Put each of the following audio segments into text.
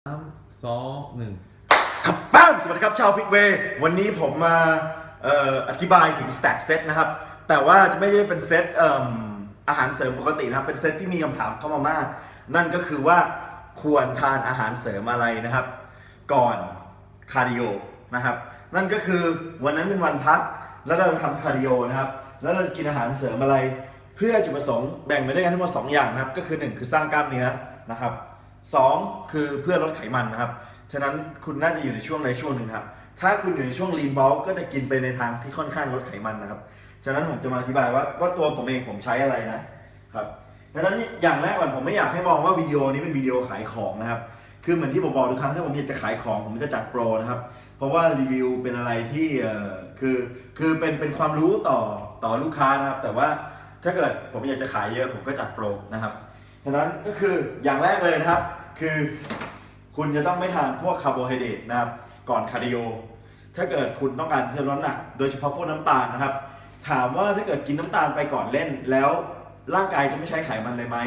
3 2 1ครับป้ามสวัสดีครับชาวฟิตเวย์วันนี้ผมมาอธิบายถึง Stack Set นะครับแต่ว่าจะไม่ได้เป็นเซตอาหารเสริมปกตินะครับเป็นเซตที่มีคำถามเข้ามามากนั่นก็คือว่าควรทานอาหารเสริมอะไรนะครับก่อนคาร์ดิโอนะครับนั่นก็คือวันนั้นเป็นวันพักแล้วเราทำคาร์ดิโอนะครับแล้วเราจะกินอาหารเสริมอะไรเพื่อจุดประสงค์แบ่งไปด้วยกันทั้งหมด2อย่างนะครับก็คือ1คือสร้างกล้ามเนื้อนะครับ2คือเพื่อลดไขมันนะครับฉะนั้นคุณน่าจะอยู่ในช่วงใดช่วงหนึ่งครับถ้าคุณอยู่ในช่วง lean bulk ก็จะกินไปในทางที่ค่อนข้างลดไขมันนะครับฉะนั้นผมจะมาอธิบายว่าตัวผมเองผมใช้อะไรนะครับดังนั้นอย่างแรกก่อนผมไม่อยากให้มองว่าวิดีโอนี้เป็นวิดีโอขายของนะครับคือเหมือนที่ผมบอกทุกครั้งถ้าผมอยากจะขายของผมจะจัดโปรนะครับเพราะว่ารีวิวเป็นอะไรที่คือเป็นความรู้ต่อลูกค้านะครับแต่ว่าถ้าเกิดผมอยากจะขายเยอะผมก็จัดโปรนะครับฉะนั้นก็คืออย่างแรกเลยนะครับคือคุณจะต้องไม่ทานพวกคาร์โบไฮเดรตนะครับก่อนคาร์ดิโอถ้าเกิดคุณต้องการจะลดน้ำหนักโดยเฉพาะพวกน้ำตาลนะครับถามว่าถ้าเกิดกินน้ำตาลไปก่อนเล่นแล้วร่างกายจะไม่ใช้ไขมันเลยไหม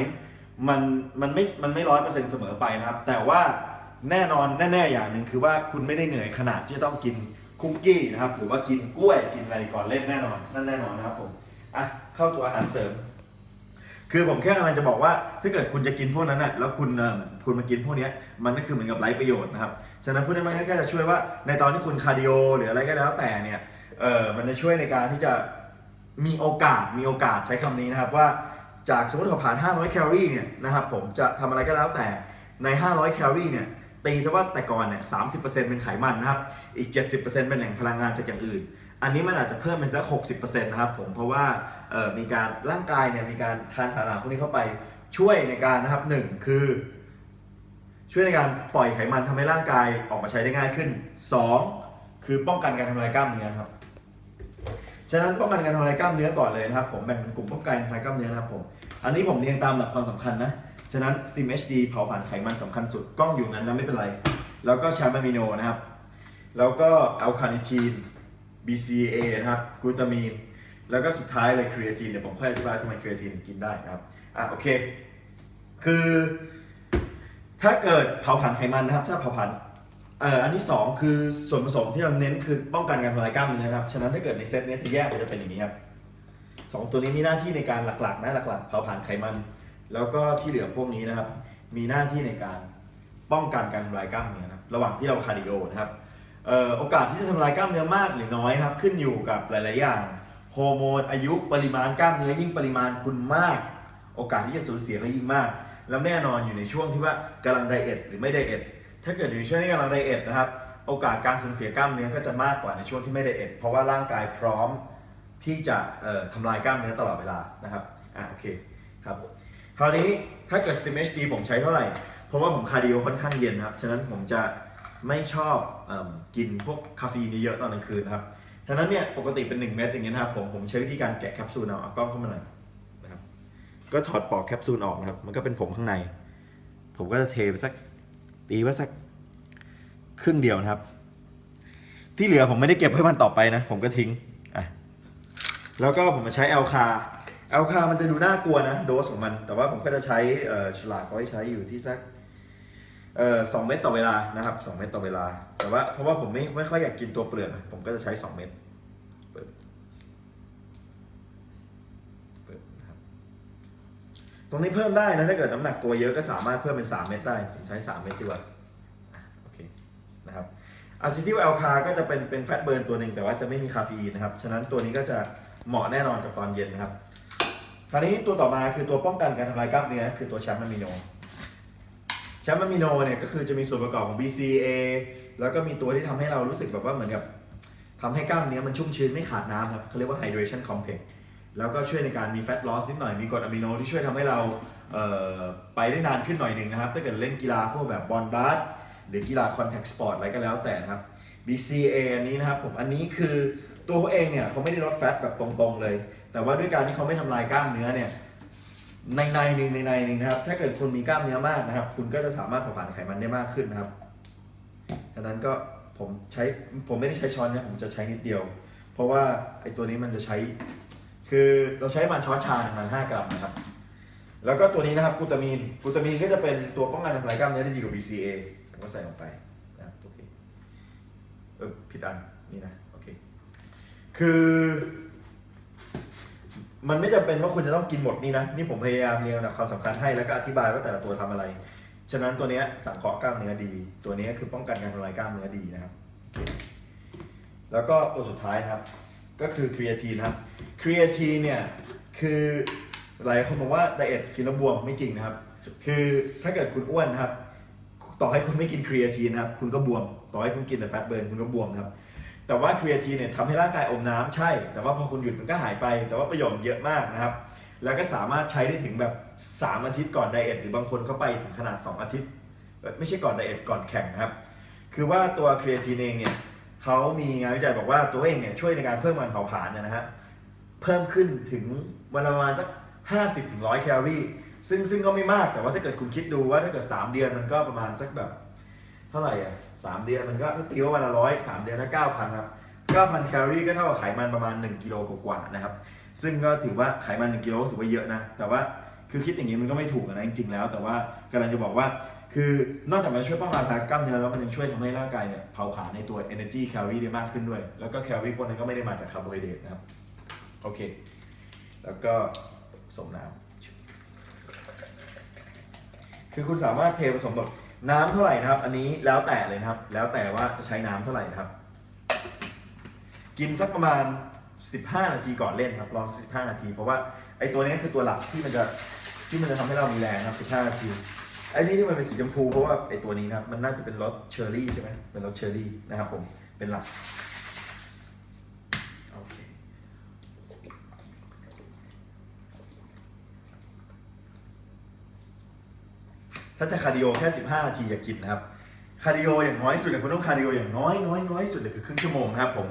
มันไม่100%เสมอไปนะครับแต่ว่าแน่นอนแน่ๆอย่างหนึ่งคือว่าคุณไม่ได้เหนื่อยขนาดที่จะต้องกินคุกกี้นะครับหรือว่ากินกล้วยกินอะไรก่อนเล่นแน่นอนนั่นแน่นอนนะครับผมเข้าตัวอาหารเสริมคือผมแค่กำลังจะบอกว่าถ้าเกิดคุณจะกินพวกนั้นน่ะแล้วคุณมากินพวกนี้มันก็คือเหมือนกับไร้ประโยชน์นะครับฉะนั้นพูดได้ไหมก็จะช่วยว่าในตอนที่คุณคาร์ดิโอหรืออะไรก็แล้วแต่เนี่ยมันจะช่วยในการที่จะมีโอกาสใช้คำนี้นะครับว่าจากสมมติเราผ่าน500แคลอรี่เนี่ยนะครับผมจะทำอะไรก็แล้วแต่ใน500แคลอรี่เนี่ยตีซะว่าแต่ก่อนเนี่ย30%เป็นไขมันนะครับอีก 70%เป็นแหล่งพลังงานจากอย่างอื่นอันนี้มันอาจจะเพิ่มเป็นสัก 60% นะครับผมเพราะว่ามีการร่างกายเนี่ยมีการทานสารอาหารพวกนี้เข้าไปช่วยในการนะครับ1คือช่วยในการปล่อยไขมันทำให้ร่างกายออกมาใช้ได้ง่ายขึ้น2คือป้องกันการทำลายกล้ามเนื้อครับฉะนั้นป้องกันการทำลายกล้ามเนื้อก่อนเลยนะครับผมแบ่งเป็นกลุ่มป้องกันทำลายกล้ามเนื้อนะครับผมอันนี้ผมเรียงตามหลักความสำคัญนะฉะนั้น Steam HD เผาผลาญไขมันสำคัญสุดกล้องอยู่นั้นนะไม่เป็นไรแล้วก็แชมป์อะมิโนนะครับแล้วก็อัลคาเนทีน BCAA นะครับกลูตามีนแล้วก็สุดท้ายเลยครีเอทีนเดี๋ยวผมค่อยอธิบายทำไมครีเอทีนกินได้นะครับโอเคคือถ้าเกิดเผาผลาญไขมันนะครับถ้าเผาผลาญอันที่2คือส่วนผสมที่เราเน้นคือป้องกันการทำลายกล้ามเนื้อนะครับฉะนั้นถ้าเกิดในเซตนี้จะแยกมันจะเป็นอย่างนี้ครับ2ตัวนี้มีหน้าที่ในการหลักๆนะหลักๆเผาผลาญไขมันแล้วก็ที่เหลือพวกนี้นะครับมีหน้าที่ในการป้องกันการทำลายกล้ามเนื้อนะครับระหว่างที่เราคาร์ดิโอนะครับโอกาสที่จะทำลายกล้ามเนื้อมากหรือน้อยครับขึ้นอยู่กับหลายๆอย่างฮอร์โมนอายุปริมาณกล้ามเนื้อยิ่งปริมาณคุณมากโอกาสที่จะสูญเสียก็ยิ่งมากแล้วแน่นอนอยู่ในช่วงที่ว่ากำลังไดเอทหรือไม่ไดเอทถ้าเกิดอยู่ในช่วงที่กำลังไดเอทนะครับโอกาสการสูญเสียกล้ามเนื้อก็จะมากกว่าในช่วงที่ไม่ไดเอทเพราะว่าร่างกายพร้อมที่จะทำลายกล้ามเนื้อตลอดเวลานะครับโอเคครับคราวนี้ถ้าเกิด Steam HD ผมใช้เท่าไหร่เพราะว่าผมคาร์ดิโอค่อนข้างเย็นครับฉะนั้นผมจะไม่ชอบกินพวกคาเฟอีนเยอะตอนกลางคืนนะครับฉะนั้นเนี่ยปกติเป็น1 เม็ดอย่างเงี้ยนะครับผมใช้วิธีการแกะแคปซูลเอากล้องเข้ามาหน่อยนะครับก็ถอดปลอกแคปซูลออกนะครับมันก็เป็นผงข้างในผมก็จะเทไปสักตีว่าสักครึ่งเดียวนะครับที่เหลือผมไม่ได้เก็บไว้วันต่อไปนะผมก็ทิ้งแล้วก็ผมมาใช้แอลคามันจะดูน่ากลัวนะโดสของมันแต่ว่าผมก็จะใช้ฉลากไว้ใช้อยู่ที่สัก2 เม็ดต่อเวลานะครับ2 เม็ดต่อเวลาแต่ว่าเพราะว่าผมไม่ค่อยอยากกินตัวเปลือกผมก็จะใช้2 เม็ดเปิดนะครับตรงนี้เพิ่มได้นะถ้าเกิดน้ำหนักตัวเยอะก็สามารถเพิ่มเป็น3 เม็ดได้ผมใช้3 เม็ดดีกว่าโอเคนะครับอะซิทิลแอลคาก็จะเป็นแฟตเบิร์นตัวหนึ่งแต่ว่าจะไม่มีคาเฟอีนนะครับฉะนั้นตัวนี้ก็จะเหมาะแน่นอนกับตอนเย็นนะครับคราวนี้ตัวต่อมาคือตัวป้องกันการทำลายกล้ามเนื้อคือตัวแชมป์อะมิโนเนี่ยก็คือจะมีส่วนประกอบของ BCAA แล้วก็มีตัวที่ทำให้เรารู้สึกแบบว่าเหมือนกับทำให้กล้ามเนื้อมันชุ่มชื้นไม่ขาดน้ำครับเขาเรียกว่า hydration complex แล้วก็ช่วยในการมี fat loss นิดหน่อยมีกรดอะมิโนที่ช่วยทำให้เราไปได้นานขึ้นหน่อยหนึ่งนะครับถ้าเกิดเล่นกีฬาพวกแบบบอลบาสหรือกีฬา contact sport อะไรก็แล้วแต่นะครับ BCAA อันนี้นะครับผมอันนี้คือตัวเขาเองเนี่ยเขาไม่ได้ลดแฟตแบบตรงๆเลยแต่ว่าด้วยการที่เขาไม่ทำลายกล้ามเนื้อเนี่ยในหนึ่งนะครับถ้าเกิดคุณมีกล้ามเนื้อมากนะครับคุณก็จะสามารถเผาผลาญไขมันได้มากขึ้นนะครับดังนั้นก็ผมไม่ได้ใช้ช้อนเนี่ยผมจะใช้นิดเดียวเพราะว่าไอ้ตัวนี้มันจะใช้คือเราใช้มันช้อนชาประมาณ5 กรัมนะครับแล้วก็ตัวนี้นะครับกลูตามีนก็จะเป็นตัวป้องกันทำลายกล้ามเนื้อได้ดีกว่า BCAA ก็ใส่ลงไปนะโอเคผิดอันนี่นะโอเคคือมันไม่จำเป็นว่าคุณจะต้องกินหมดนี่นะนี่ผมพยายามเรียงลำดับความสำคัญให้แล้วก็อธิบายว่าแต่ละตัวทำอะไรฉะนั้นตัวนี้สังเคราะห์กล้ามเนื้อดีตัวนี้คือป้องกันการทำลายกล้ามเนื้อดีนะครับแล้วก็ตัวสุดท้ายนะครับก็คือครีเอทีนครับครีเอทีนเนี่ยคือหลายคนบอกว่าไดเอทกินแล้วบวมไม่จริงนะครับคือถ้าเกิดคุณอ้วนนะครับต่อให้คุณไม่กินครีเอทีนนะครับคุณก็บวมต่อให้คุณกินแต่แฟตเบิร์นคุณก็บวมนะครับแต่ว่าครีเอทีนเนี่ยทำให้ร่างกายอมน้ำใช่แต่ว่าพอคุณหยุดมันก็หายไปแต่ว่าประโยชน์เยอะมากนะครับแล้วก็สามารถใช้ได้ถึงแบบ3 อาทิตย์ก่อนไดเอทหรือบางคนก็ไปถึงขนาด2 อาทิตย์ไม่ใช่ก่อนไดเอทก่อนแข่งนะครับคือว่าตัวครีเอทีนเองเนี่ยเขามีงานวิจัยบอกว่าตัวเองเนี่ยช่วยในการเพิ่มการเผาผลาญนะฮะเพิ่มขึ้นถึงวันละประมาณสัก50-100 แคลอรี่ซึ่งก็ไม่มากแต่ว่าถ้าเกิดคุณคิดดูว่าถ้าเกิด3 เดือนมันก็ประมาณสักแบบเท่าไหร่อ่ะ3 เดือนมันก็ตีว่าวันละ100 3 เดือนละ 9,000 ครับ 9,000 แคลอรี่ก็เท่ากับไขมันประมาณ1 กิโลกว่าๆนะครับซึ่งก็ถือว่าไขมัน1 กิโลถือว่าเยอะนะแต่ว่าคือคิดอย่างนี้มันก็ไม่ถูกนะจริงๆแล้วแต่ว่ากำลังจะบอกว่าคือนอกจากมันช่วยป้องกันกล้ามเนื้อแล้วมันยังช่วยทำให้ร่างกายเนี่ยเผาผลาญในตัว energy แคลอรี่ได้มากขึ้นด้วยแล้วก็แคลอรี่พวกนั้นก็ไม่ได้มาจากคาร์โบไฮเดรตนะครับโอเคแล้วก็ผสมน้ำคือคุณสามารถเทผสมแบบน้ำเท่าไหร่นะครับอันนี้แล้วแต่เลยนะครับแล้วแต่ว่าจะใช้น้ำเท่าไหร่นะครับกินสักประมาณ15 นาทีก่อนเล่นครับรอ15 นาทีเพราะว่าไอ้ตัวนี้คือตัวหลักที่มันจะทำให้เรามีแรงครับ15 นาทีไอ้นี่ที่มันเป็นสีชมพูเพราะว่าไอ้ตัวนี้นะครับมันน่าจะเป็นรสเชอร์รี่ใช่ไหมเป็นรสเชอร์รี่นะครับผมเป็นหลักโอเคถ้าจะคาร์ดิโอแค่15 นาทีอย่ากินนะครับคาร์ดิโออย่างน้อยสุดเนี่ยคุณต้องคาร์ดิโออย่างน้อยสุดเลยคือครึ่งชั่วโมงนะครับผม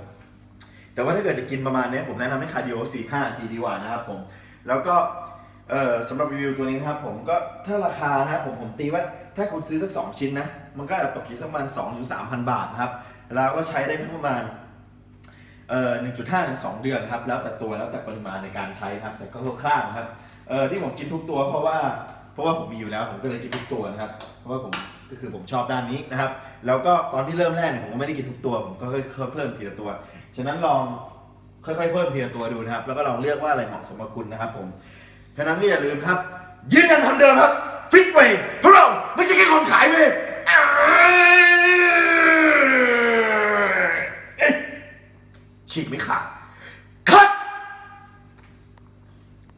แต่ว่าถ้าเกิดจะกินประมาณนี้ผมแนะนำให้คาร์ดิโอ4-5 นาทีดีกว่านะครับผมแล้วก็สำหรับรีวิวตัวนี้นะครับผมก็ถ้าราคานะครับผมตีว่าถ้าคุณซื้อสัก2 ชิ้นนะมันก็จะตกอยู่สักประมาณ 2-3,000 บาทนะครับแล้วก็ใช้ได้ทั้งประมาณ1.5 ถึง 2 เดือนครับแล้วแต่ตัวแล้วแต่ปริมาณในการใช้ครับแต่ก็คร่าวๆนะครับที่ผมกินทุกตัวเพราะว่าผมมีอยู่แล้วผมก็เลยกินทุกตัวนะครับเพราะว่าผมชอบด้านนี้นะครับแล้วก็ตอนที่เริ่มแรกผมก็ไม่ได้กินทุกตัวผมก็ค่อยๆเพิ่มทีละตัวฉะนั้นลองค่อยๆเพิ่มทีละตัวดูนะครับแล้วก็ลองเลือกว่าอะไรเหมาะสมกับคุณนะครับผมฉะนั้นก็อย่าลืมครับยืนยันคำเดิมครับฟิตเวย์เพราะเราไม่ใช่แค่คนขายเวย์ฉีกไม่ขาด